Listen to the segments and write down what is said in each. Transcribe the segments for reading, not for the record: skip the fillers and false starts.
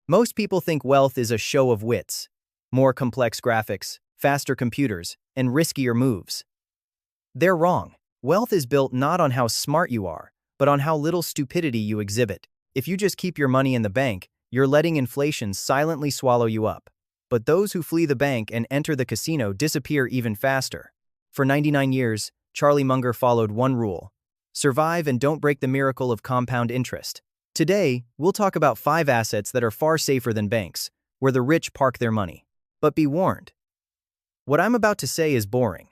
Most people think wealth is a show of wits, more complex graphics, faster computers, and riskier moves. They're wrong. Wealth is built not on how smart you are, but on how little stupidity you exhibit. If you just keep your money in the bank, you're letting inflation silently swallow you up. But those who flee the bank and enter the casino disappear even faster. For 99 years, Charlie Munger followed one rule: survive and don't break the miracle of compound interest. Today, we'll talk about 5 assets that are far safer than banks, where the rich park their money. But be warned. What I'm about to say is boring.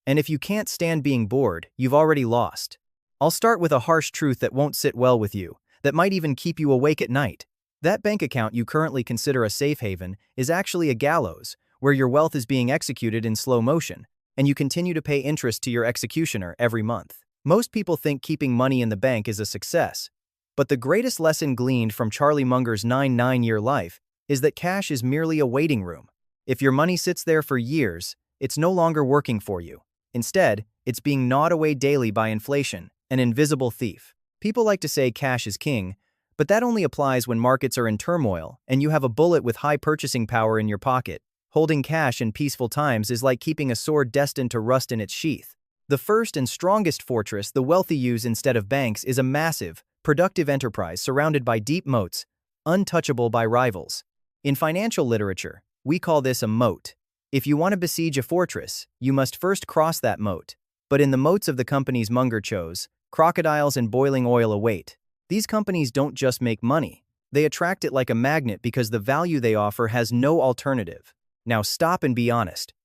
And if you can't stand being bored, you've already lost. I'll start with a harsh truth that won't sit well with you, that might even keep you awake at night. That bank account you currently consider a safe haven is actually a gallows, where your wealth is being executed in slow motion, and you continue to pay interest to your executioner every month. Most people think keeping money in the bank is a success, but the greatest lesson gleaned from Charlie Munger's 9-year life is that cash is merely a waiting room. If your money sits there for years, it's no longer working for you. Instead, it's being gnawed away daily by inflation, an invisible thief. People like to say cash is king, but that only applies when markets are in turmoil and you have a bullet with high purchasing power in your pocket. Holding cash in peaceful times is like keeping a sword destined to rust in its sheath. The first and strongest fortress the wealthy use instead of banks is a massive, productive enterprise surrounded by deep moats, untouchable by rivals. In financial literature, we call this a moat. If you want to besiege a fortress, you must first cross that moat. But in the moats of the companies Munger chose, crocodiles and boiling oil await. These companies don't just make money. They attract it like a magnet because the value they offer has no alternative. Now stop and be honest.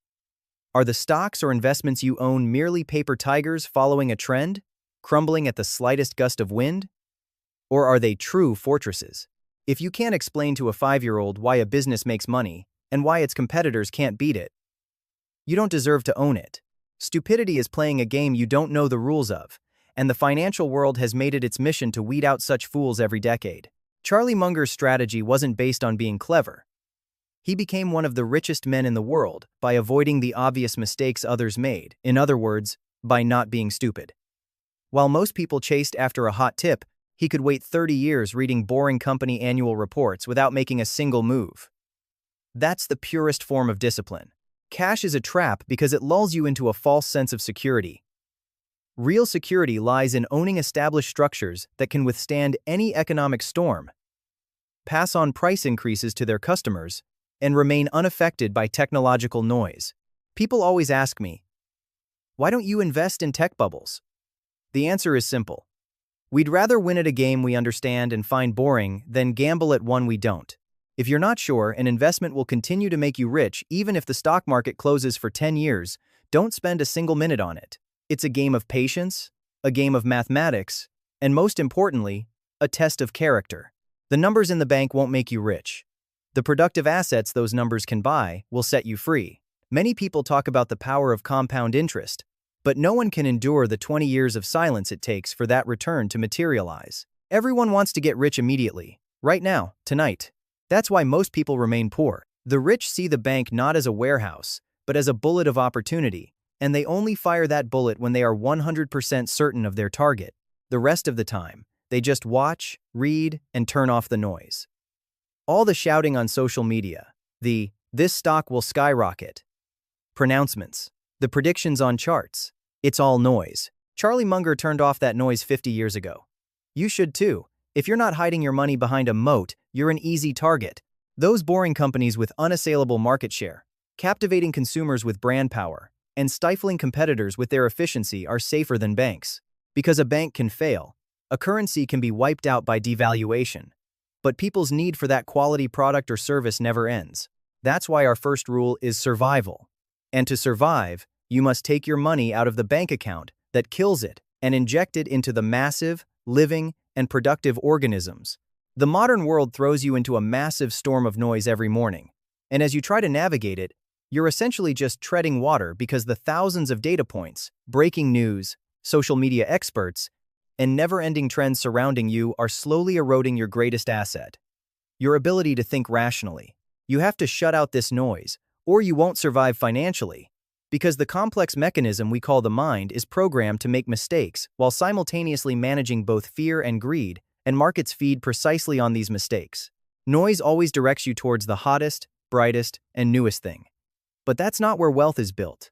Are the stocks or investments you own merely paper tigers following a trend, crumbling at the slightest gust of wind? Or are they true fortresses? If you can't explain to a 5-year-old why a business makes money, and why its competitors can't beat it, you don't deserve to own it. Stupidity is playing a game you don't know the rules of, and the financial world has made it its mission to weed out such fools every decade. Charlie Munger's strategy wasn't based on being clever. He became one of the richest men in the world by avoiding the obvious mistakes others made, in other words, by not being stupid. While most people chased after a hot tip, he could wait 30 years reading boring company annual reports without making a single move. That's the purest form of discipline. Cash is a trap because it lulls you into a false sense of security. Real security lies in owning established structures that can withstand any economic storm, pass on price increases to their customers, and remain unaffected by technological noise. People always ask me, why don't you invest in tech bubbles? The answer is simple. We'd rather win at a game we understand and find boring than gamble at one we don't. If you're not sure an investment will continue to make you rich even if the stock market closes for 10 years, don't spend a single minute on it. It's a game of patience, a game of mathematics, and most importantly, a test of character. The numbers in the bank won't make you rich. The productive assets those numbers can buy will set you free. Many people talk about the power of compound interest, but no one can endure the 20 years of silence it takes for that return to materialize. Everyone wants to get rich immediately, right now, tonight. That's why most people remain poor. The rich see the bank not as a warehouse, but as a bullet of opportunity, and they only fire that bullet when they are 100% certain of their target. The rest of the time, they just watch, read, and turn off the noise. All the shouting on social media, "this stock will skyrocket" pronouncements, the predictions on charts, it's all noise. Charlie Munger turned off that noise 50 years ago. You should too. If you're not hiding your money behind a moat, you're an easy target. Those boring companies with unassailable market share, captivating consumers with brand power, and stifling competitors with their efficiency are safer than banks. Because a bank can fail, a currency can be wiped out by devaluation, but people's need for that quality product or service never ends. That's why our first rule is survival. And to survive, you must take your money out of the bank account that kills it and inject it into the massive, living, and productive organisms. The modern world throws you into a massive storm of noise every morning, and as you try to navigate it, you're essentially just treading water because the thousands of data points, breaking news, social media experts, and never-ending trends surrounding you are slowly eroding your greatest asset, your ability to think rationally. You have to shut out this noise, or you won't survive financially, because the complex mechanism we call the mind is programmed to make mistakes while simultaneously managing both fear and greed, and markets feed precisely on these mistakes. Noise always directs you towards the hottest, brightest, and newest thing. But that's not where wealth is built.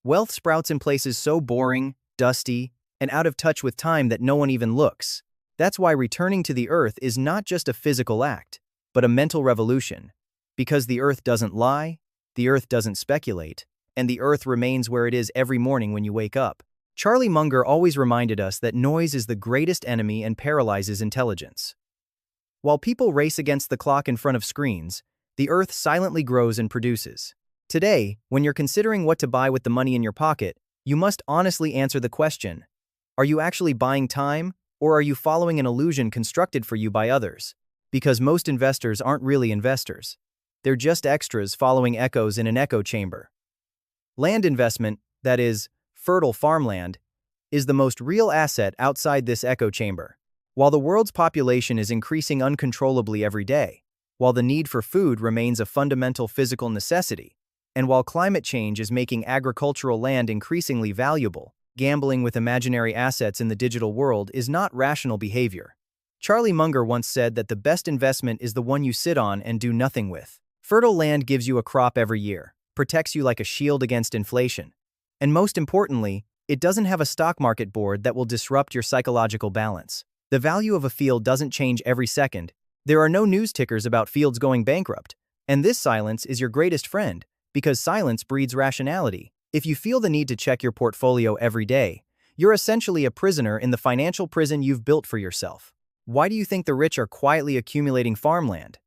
Wealth sprouts in places so boring, dusty, and out of touch with time that no one even looks. That's why returning to the earth is not just a physical act, but a mental revolution. Because the earth doesn't lie, the earth doesn't speculate, and the earth remains where it is every morning when you wake up. Charlie Munger always reminded us that noise is the greatest enemy and paralyzes intelligence. While people race against the clock in front of screens, the earth silently grows and produces. Today, when you're considering what to buy with the money in your pocket, you must honestly answer the question: are you actually buying time, or are you following an illusion constructed for you by others? Because most investors aren't really investors. They're just extras following echoes in an echo chamber. Land investment, that is, fertile farmland, is the most real asset outside this echo chamber. While the world's population is increasing uncontrollably every day, while the need for food remains a fundamental physical necessity, and while climate change is making agricultural land increasingly valuable, gambling with imaginary assets in the digital world is not rational behavior. Charlie Munger once said that the best investment is the one you sit on and do nothing with. Fertile land gives you a crop every year, protects you like a shield against inflation, and most importantly, it doesn't have a stock market board that will disrupt your psychological balance. The value of a field doesn't change every second. There are no news tickers about fields going bankrupt, and this silence is your greatest friend, because silence breeds rationality. If you feel the need to check your portfolio every day, you're essentially a prisoner in the financial prison you've built for yourself. Why do you think the rich are quietly accumulating farmland?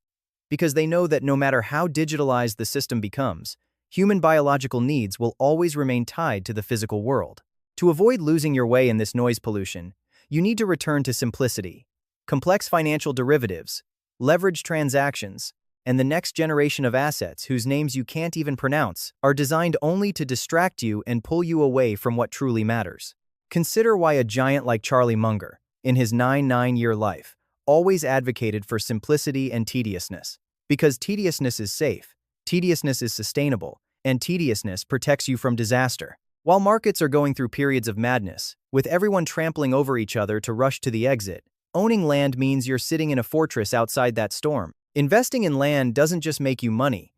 Because they know that no matter how digitalized the system becomes, human biological needs will always remain tied to the physical world. To avoid losing your way in this noise pollution, you need to return to simplicity. Complex financial derivatives, leveraged transactions, and the next generation of assets whose names you can't even pronounce are designed only to distract you and pull you away from what truly matters. Consider why a giant like Charlie Munger, in his 9-year life, always advocated for simplicity and tediousness. Because tediousness is safe, tediousness is sustainable, and tediousness protects you from disaster. While markets are going through periods of madness, with everyone trampling over each other to rush to the exit, owning land means you're sitting in a fortress outside that storm. Investing in land doesn't just make you money.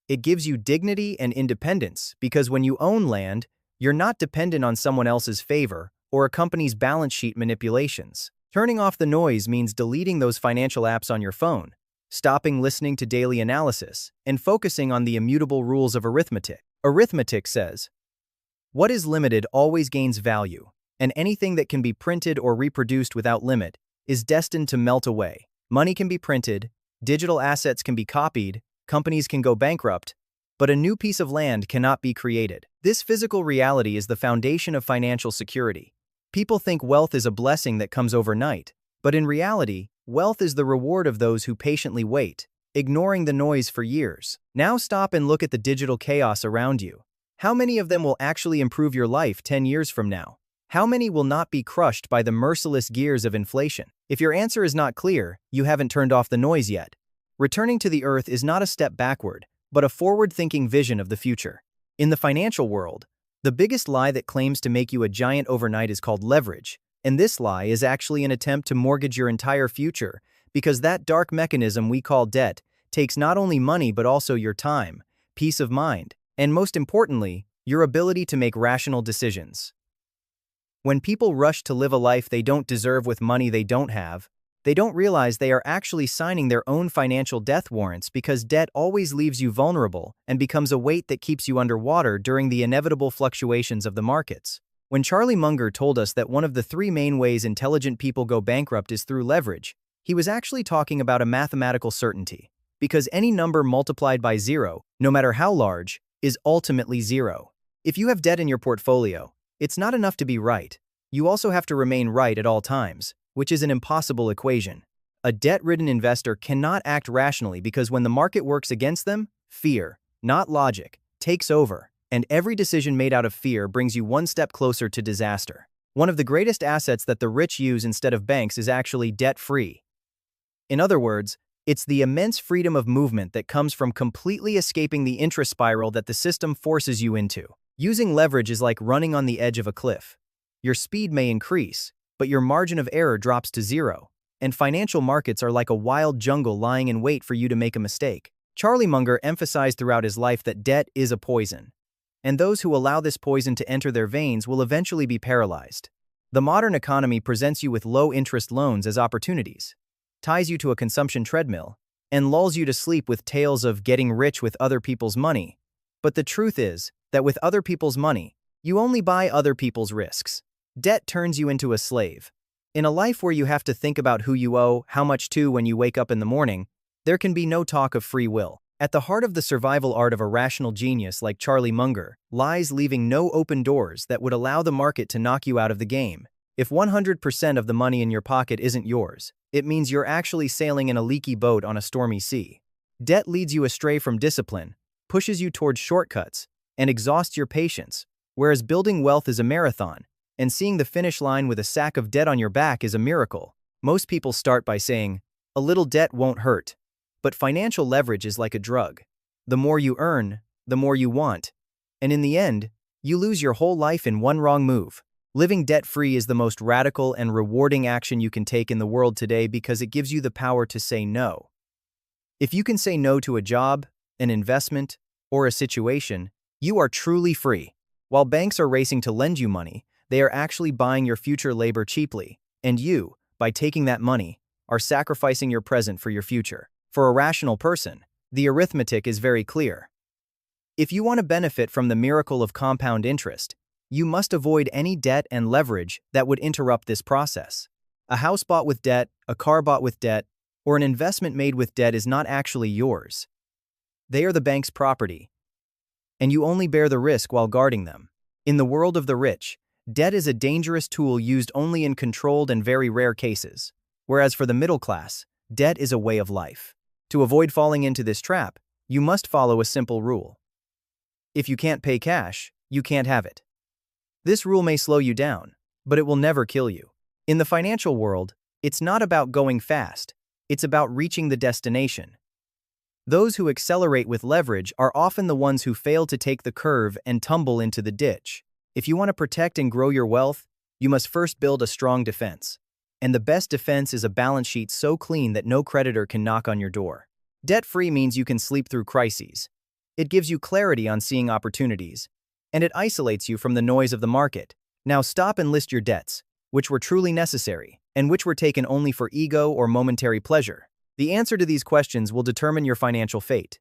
It gives you dignity and independence, because when you own land, you're not dependent on someone else's favor or a company's balance sheet manipulations. Turning off the noise means deleting those financial apps on your phone, stopping listening to daily analysis, and focusing on the immutable rules of arithmetic. Arithmetic says, what is limited always gains value, and anything that can be printed or reproduced without limit is destined to melt away. Money can be printed, digital assets can be copied, companies can go bankrupt, but a new piece of land cannot be created. This physical reality is the foundation of financial security. People think wealth is a blessing that comes overnight, but in reality, wealth is the reward of those who patiently wait, ignoring the noise for years. Now stop and look at the digital chaos around you. How many of them will actually improve your life 10 years from now? How many will not be crushed by the merciless gears of inflation? If your answer is not clear, you haven't turned off the noise yet. Returning to the earth is not a step backward, but a forward-thinking vision of the future. In the financial world, the biggest lie that claims to make you a giant overnight is called leverage, and this lie is actually an attempt to mortgage your entire future, because that dark mechanism we call debt takes not only money but also your time, peace of mind, and most importantly, your ability to make rational decisions. When people rush to live a life they don't deserve with money they don't have, they don't realize they are actually signing their own financial death warrants, because debt always leaves you vulnerable and becomes a weight that keeps you underwater during the inevitable fluctuations of the markets. When Charlie Munger told us that one of the 3 main ways intelligent people go bankrupt is through leverage, he was actually talking about a mathematical certainty, because any number multiplied by 0, no matter how large, is ultimately 0. If you have debt in your portfolio, it's not enough to be right. You also have to remain right at all times, which is an impossible equation. A debt-ridden investor cannot act rationally, because when the market works against them, fear, not logic, takes over, and every decision made out of fear brings you one step closer to disaster. One of the greatest assets that the rich use instead of banks is actually debt-free. In other words, it's the immense freedom of movement that comes from completely escaping the interest spiral that the system forces you into. Using leverage is like running on the edge of a cliff. Your speed may increase, but your margin of error drops to 0. and financial markets are like a wild jungle lying in wait for you to make a mistake. Charlie Munger emphasized throughout his life that debt is a poison, and those who allow this poison to enter their veins will eventually be paralyzed. The modern economy presents you with low-interest loans as opportunities, ties you to a consumption treadmill, and lulls you to sleep with tales of getting rich with other people's money. But the truth is that with other people's money, you only buy other people's risks. Debt turns you into a slave. In a life where you have to think about who you owe, how much to when you wake up in the morning, there can be no talk of free will. At the heart of the survival art of a rational genius like Charlie Munger lies leaving no open doors that would allow the market to knock you out of the game. If 100% of the money in your pocket isn't yours, it means you're actually sailing in a leaky boat on a stormy sea. Debt leads you astray from discipline, pushes you towards shortcuts, and exhausts your patience, whereas building wealth is a marathon, and seeing the finish line with a sack of debt on your back is a miracle. Most people start by saying, "A little debt won't hurt." But financial leverage is like a drug. The more you earn, the more you want. And in the end, you lose your whole life in one wrong move. Living debt-free is the most radical and rewarding action you can take in the world today because it gives you the power to say no. If you can say no to a job, an investment, or a situation, you are truly free. While banks are racing to lend you money, they are actually buying your future labor cheaply. And you, by taking that money, are sacrificing your present for your future. For a rational person, the arithmetic is very clear. If you want to benefit from the miracle of compound interest, you must avoid any debt and leverage that would interrupt this process. A house bought with debt, a car bought with debt, or an investment made with debt is not actually yours. They are the bank's property, and you only bear the risk while guarding them. In the world of the rich, debt is a dangerous tool used only in controlled and very rare cases, whereas for the middle class, debt is a way of life. To avoid falling into this trap, you must follow a simple rule. If you can't pay cash, you can't have it. This rule may slow you down, but it will never kill you. In the financial world, it's not about going fast, it's about reaching the destination. Those who accelerate with leverage are often the ones who fail to take the curve and tumble into the ditch. If you want to protect and grow your wealth, you must first build a strong defense. And the best defense is a balance sheet so clean that no creditor can knock on your door. Debt-free means you can sleep through crises. It gives you clarity on seeing opportunities, and it isolates you from the noise of the market. Now stop and list your debts, which were truly necessary, and which were taken only for ego or momentary pleasure. The answer to these questions will determine your financial fate.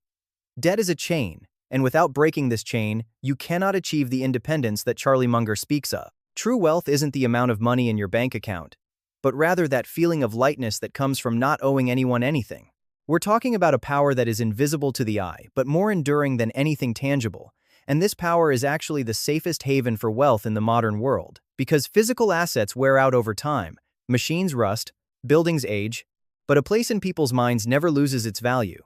Debt is a chain, and without breaking this chain, you cannot achieve the independence that Charlie Munger speaks of. True wealth isn't the amount of money in your bank account, but rather that feeling of lightness that comes from not owing anyone anything. We're talking about a power that is invisible to the eye, but more enduring than anything tangible, and this power is actually the safest haven for wealth in the modern world, because physical assets wear out over time, machines rust, buildings age, but a place in people's minds never loses its value.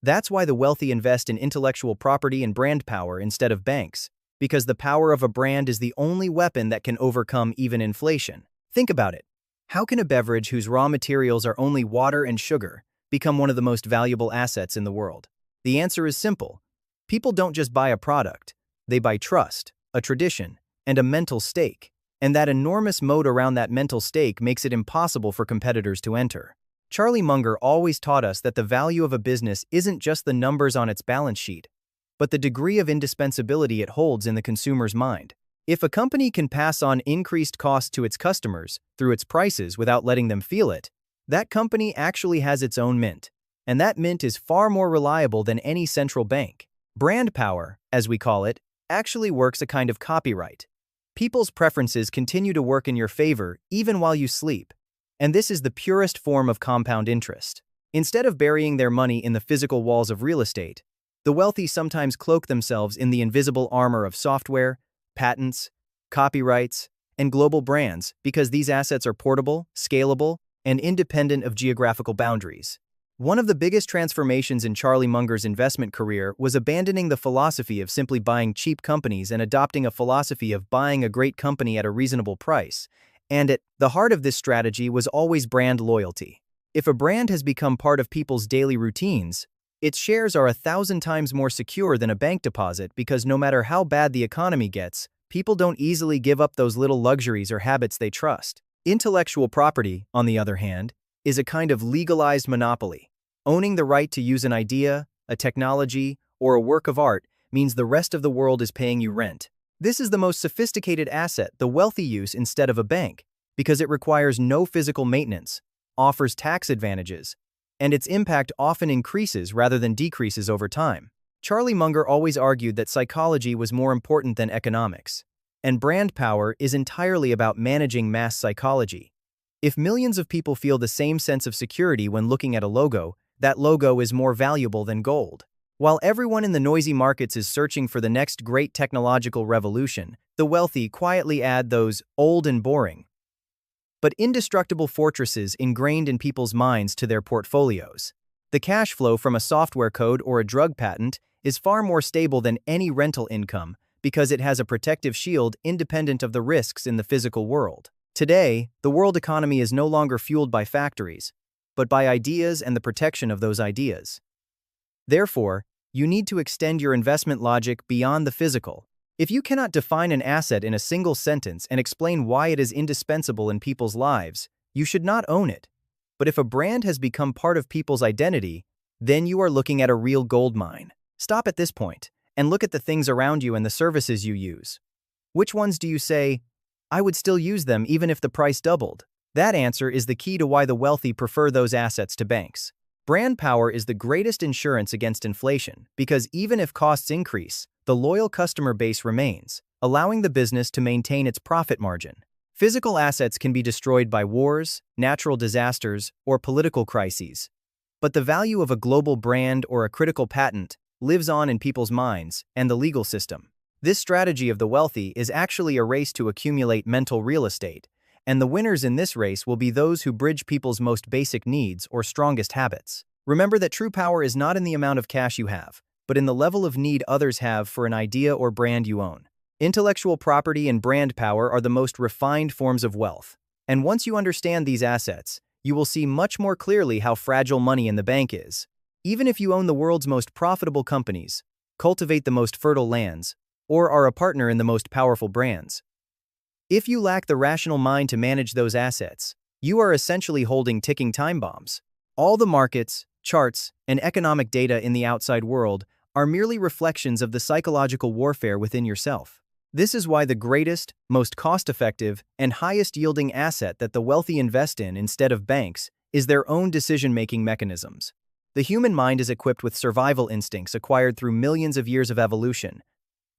That's why the wealthy invest in intellectual property and brand power instead of banks, because the power of a brand is the only weapon that can overcome even inflation. Think about it. How can a beverage whose raw materials are only water and sugar become one of the most valuable assets in the world? The answer is simple. People don't just buy a product, they buy trust, a tradition, and a mental stake. And that enormous moat around that mental stake makes it impossible for competitors to enter. Charlie Munger always taught us that the value of a business isn't just the numbers on its balance sheet, but the degree of indispensability it holds in the consumer's mind. If a company can pass on increased costs to its customers through its prices without letting them feel it, that company actually has its own mint, and that mint is far more reliable than any central bank. Brand power, as we call it, actually works a kind of copyright. People's preferences continue to work in your favor even while you sleep, and this is the purest form of compound interest. Instead of burying their money in the physical walls of real estate, the wealthy sometimes cloak themselves in the invisible armor of software, patents, copyrights, and global brands because these assets are portable, scalable, and independent of geographical boundaries. One of the biggest transformations in Charlie Munger's investment career was abandoning the philosophy of simply buying cheap companies and adopting a philosophy of buying a great company at a reasonable price. And at the heart of this strategy was always brand loyalty. If a brand has become part of people's daily routines, its shares are 1,000 times more secure than a bank deposit because no matter how bad the economy gets, people don't easily give up those little luxuries or habits they trust. Intellectual property, on the other hand, is a kind of legalized monopoly. Owning the right to use an idea, a technology, or a work of art means the rest of the world is paying you rent. This is the most sophisticated asset the wealthy use instead of a bank, because it requires no physical maintenance, offers tax advantages, and its impact often increases rather than decreases over time. Charlie Munger always argued that psychology was more important than economics, and brand power is entirely about managing mass psychology. If millions of people feel the same sense of security when looking at a logo, that logo is more valuable than gold. While everyone in the noisy markets is searching for the next great technological revolution, the wealthy quietly add those old and boring, but indestructible fortresses ingrained in people's minds to their portfolios. The cash flow from a software code or a drug patent is far more stable than any rental income because it has a protective shield independent of the risks in the physical world. Today, the world economy is no longer fueled by factories, but by ideas and the protection of those ideas. Therefore, you need to extend your investment logic beyond the physical. If you cannot define an asset in a single sentence and explain why it is indispensable in people's lives, you should not own it. But if a brand has become part of people's identity, then you are looking at a real gold mine. Stop at this point and look at the things around you and the services you use. Which ones do you say, I would still use them even if the price doubled? That answer is the key to why the wealthy prefer those assets to banks. Brand power is the greatest insurance against inflation because even if costs increase, the loyal customer base remains, allowing the business to maintain its profit margin. Physical assets can be destroyed by wars, natural disasters, or political crises. But the value of a global brand or a critical patent lives on in people's minds and the legal system. This strategy of the wealthy is actually a race to accumulate mental real estate, and the winners in this race will be those who bridge people's most basic needs or strongest habits. Remember that true power is not in the amount of cash you have, but in the level of need others have for an idea or brand you own. Intellectual property and brand power are the most refined forms of wealth, and once you understand these assets, you will see much more clearly how fragile money in the bank is. Even if you own the world's most profitable companies, cultivate the most fertile lands, or are a partner in the most powerful brands, if you lack the rational mind to manage those assets, you are essentially holding ticking time bombs. All the markets, charts, and economic data in the outside world are merely reflections of the psychological warfare within yourself. This is why the greatest, most cost-effective, and highest-yielding asset that the wealthy invest in instead of banks is their own decision-making mechanisms. The human mind is equipped with survival instincts acquired through millions of years of evolution,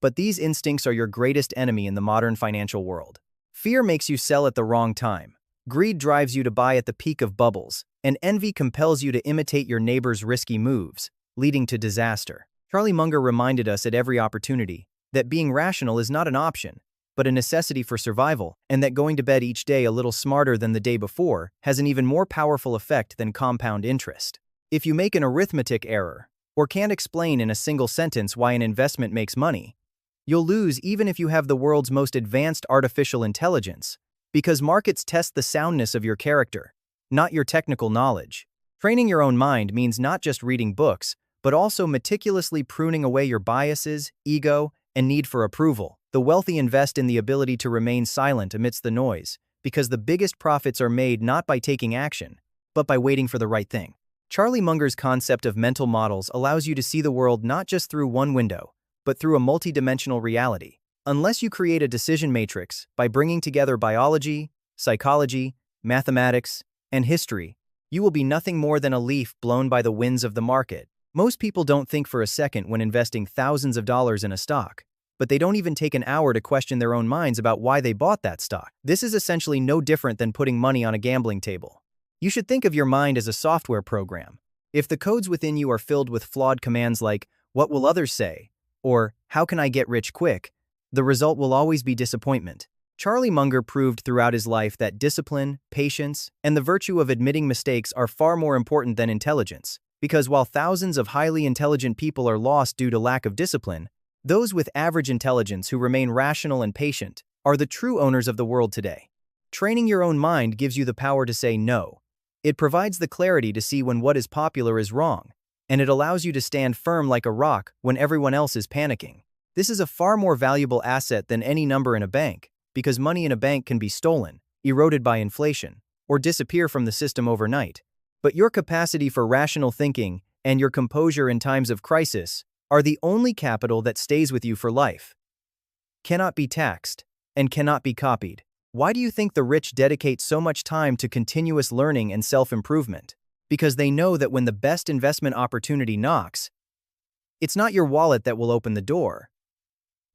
but these instincts are your greatest enemy in the modern financial world. Fear makes you sell at the wrong time. Greed drives you to buy at the peak of bubbles, and envy compels you to imitate your neighbor's risky moves, leading to disaster. Charlie Munger reminded us at every opportunity that being rational is not an option, but a necessity for survival, and that going to bed each day a little smarter than the day before has an even more powerful effect than compound interest. If you make an arithmetic error, or can't explain in a single sentence why an investment makes money, you'll lose even if you have the world's most advanced artificial intelligence, because markets test the soundness of your character, not your technical knowledge. Training your own mind means not just reading books, but also meticulously pruning away your biases, ego, and need for approval. The wealthy invest in the ability to remain silent amidst the noise, because the biggest profits are made not by taking action, but by waiting for the right thing. Charlie Munger's concept of mental models allows you to see the world not just through one window, but through a multidimensional reality. Unless you create a decision matrix by bringing together biology, psychology, mathematics, and history, you will be nothing more than a leaf blown by the winds of the market. Most people don't think for a second when investing thousands of dollars in a stock, but they don't even take an hour to question their own minds about why they bought that stock. This is essentially no different than putting money on a gambling table. You should think of your mind as a software program. If the codes within you are filled with flawed commands like, "What will others say?" or "How can I get rich quick?" the result will always be disappointment. Charlie Munger proved throughout his life that discipline, patience, and the virtue of admitting mistakes are far more important than intelligence, because while thousands of highly intelligent people are lost due to lack of discipline, those with average intelligence who remain rational and patient are the true owners of the world today. Training your own mind gives you the power to say no. It provides the clarity to see when what is popular is wrong, and it allows you to stand firm like a rock when everyone else is panicking. This is a far more valuable asset than any number in a bank, because money in a bank can be stolen, eroded by inflation, or or disappear from the system overnight. But your capacity for rational thinking and your composure in times of crisis are the only capital that stays with you for life. Cannot be taxed and cannot be copied. Why do you think the rich dedicate so much time to continuous learning and self-improvement? Because they know that when the best investment opportunity knocks, it's not your wallet that will open the door,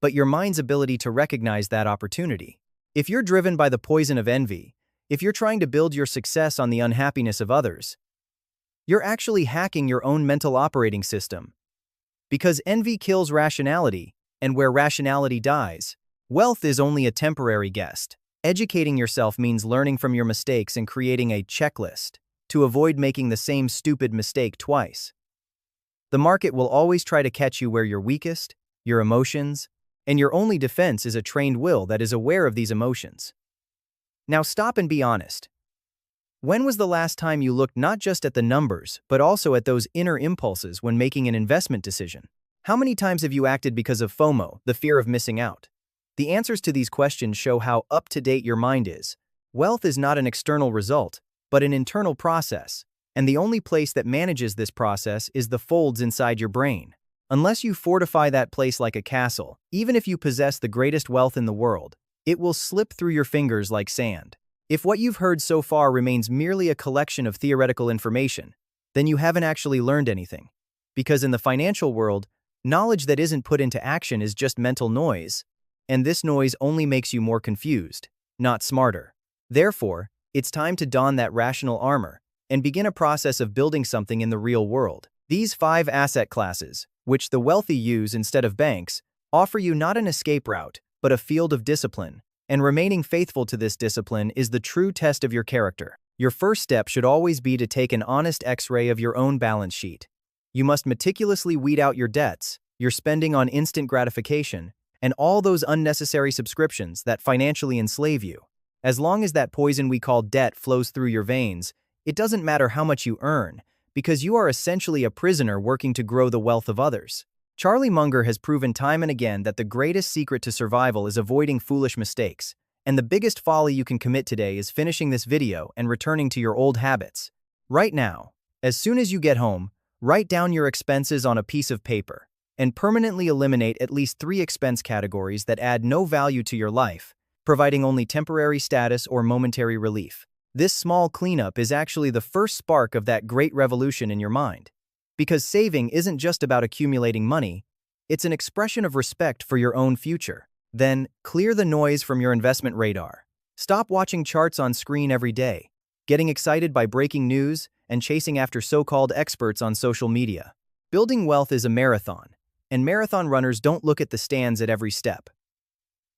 but your mind's ability to recognize that opportunity. If you're driven by the poison of envy, if you're trying to build your success on the unhappiness of others, you're actually hacking your own mental operating system. Because envy kills rationality, and where rationality dies, wealth is only a temporary guest. Educating yourself means learning from your mistakes and creating a checklist to avoid making the same stupid mistake twice. The market will always try to catch you where you're weakest, your emotions, and your only defense is a trained will that is aware of these emotions. Now stop and be honest. When was the last time you looked not just at the numbers, but also at those inner impulses when making an investment decision? How many times have you acted because of FOMO, the fear of missing out? The answers to these questions show how up-to-date your mind is. Wealth is not an external result, but an internal process, and the only place that manages this process is the folds inside your brain. Unless you fortify that place like a castle, even if you possess the greatest wealth in the world, it will slip through your fingers like sand. If what you've heard so far remains merely a collection of theoretical information, then you haven't actually learned anything. Because in the financial world, knowledge that isn't put into action is just mental noise, and this noise only makes you more confused, not smarter. Therefore, it's time to don that rational armor and begin a process of building something in the real world. These 5 asset classes, which the wealthy use instead of banks, offer you not an escape route, but a field of discipline, and remaining faithful to this discipline is the true test of your character. Your first step should always be to take an honest X-ray of your own balance sheet. You must meticulously weed out your debts, your spending on instant gratification, and all those unnecessary subscriptions that financially enslave you. As long as that poison we call debt flows through your veins, it doesn't matter how much you earn, because you are essentially a prisoner working to grow the wealth of others. Charlie Munger has proven time and again that the greatest secret to survival is avoiding foolish mistakes, and the biggest folly you can commit today is finishing this video and returning to your old habits. Right now, as soon as you get home, write down your expenses on a piece of paper, and permanently eliminate at least 3 expense categories that add no value to your life, providing only temporary status or momentary relief. This small cleanup is actually the first spark of that great revolution in your mind. Because saving isn't just about accumulating money, it's an expression of respect for your own future. Then, clear the noise from your investment radar. Stop watching charts on screen every day, getting excited by breaking news, and chasing after so-called experts on social media. Building wealth is a marathon, and marathon runners don't look at the stands at every step.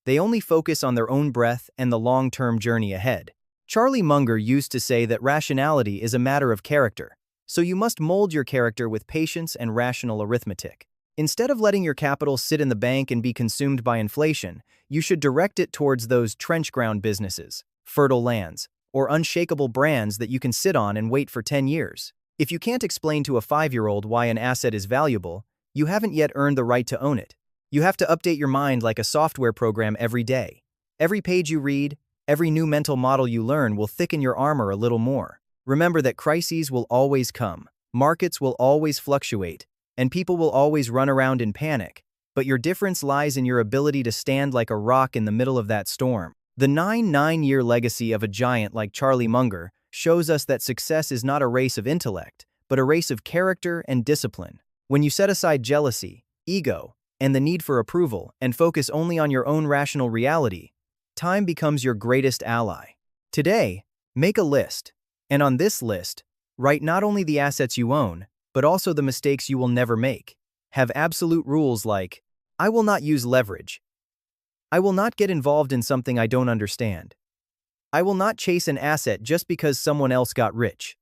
They only focus on their own breath and the long-term journey ahead. Charlie Munger used to say that rationality is a matter of character, so you must mold your character with patience and rational arithmetic. Instead of letting your capital sit in the bank and be consumed by inflation, you should direct it towards those trench-ground businesses, fertile lands, or unshakable brands that you can sit on and wait for 10 years. If you can't explain to a 5-year-old why an asset is valuable, you haven't yet earned the right to own it. You have to update your mind like a software program every day. Every page you read, every new mental model you learn will thicken your armor a little more. Remember that crises will always come, markets will always fluctuate, and people will always run around in panic, but your difference lies in your ability to stand like a rock in the middle of that storm. The 9-year legacy of a giant like Charlie Munger shows us that success is not a race of intellect, but a race of character and discipline. When you set aside jealousy, ego, and the need for approval and focus only on your own rational reality, time becomes your greatest ally. Today, make a list. And on this list, write not only the assets you own, but also the mistakes you will never make. Have absolute rules like, I will not use leverage. I will not get involved in something I don't understand. I will not chase an asset just because someone else got rich.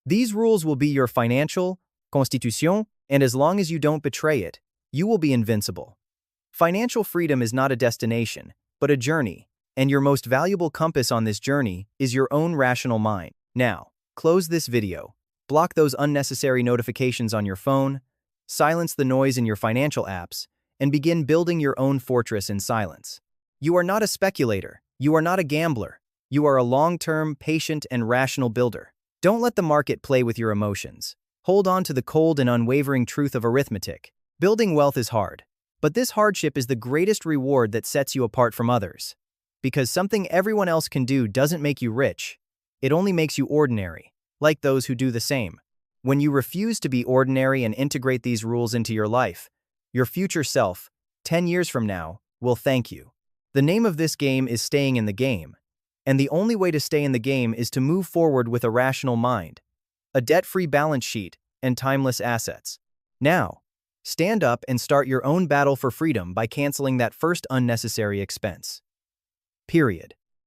These rules will be your financial constitution, and as long as you don't betray it, you will be invincible. Financial freedom is not a destination, but a journey, and your most valuable compass on this journey is your own rational mind. Now, close this video, block those unnecessary notifications on your phone, silence the noise in your financial apps, and begin building your own fortress in silence. You are not a speculator, you are not a gambler, You are a long-term, patient, and rational builder. Don't let the market play with your emotions. Hold on to the cold and unwavering truth of arithmetic. Building wealth is hard, but this hardship is the greatest reward that sets you apart from others. Because something everyone else can do doesn't make you rich. It only makes you ordinary, like those who do the same. When you refuse to be ordinary and integrate these rules into your life, your future self, 10 years from now, will thank you. The name of this game is staying in the game. And the only way to stay in the game is to move forward with a rational mind, a debt-free balance sheet, and timeless assets. Now, stand up and start your own battle for freedom by canceling that first unnecessary expense. Period.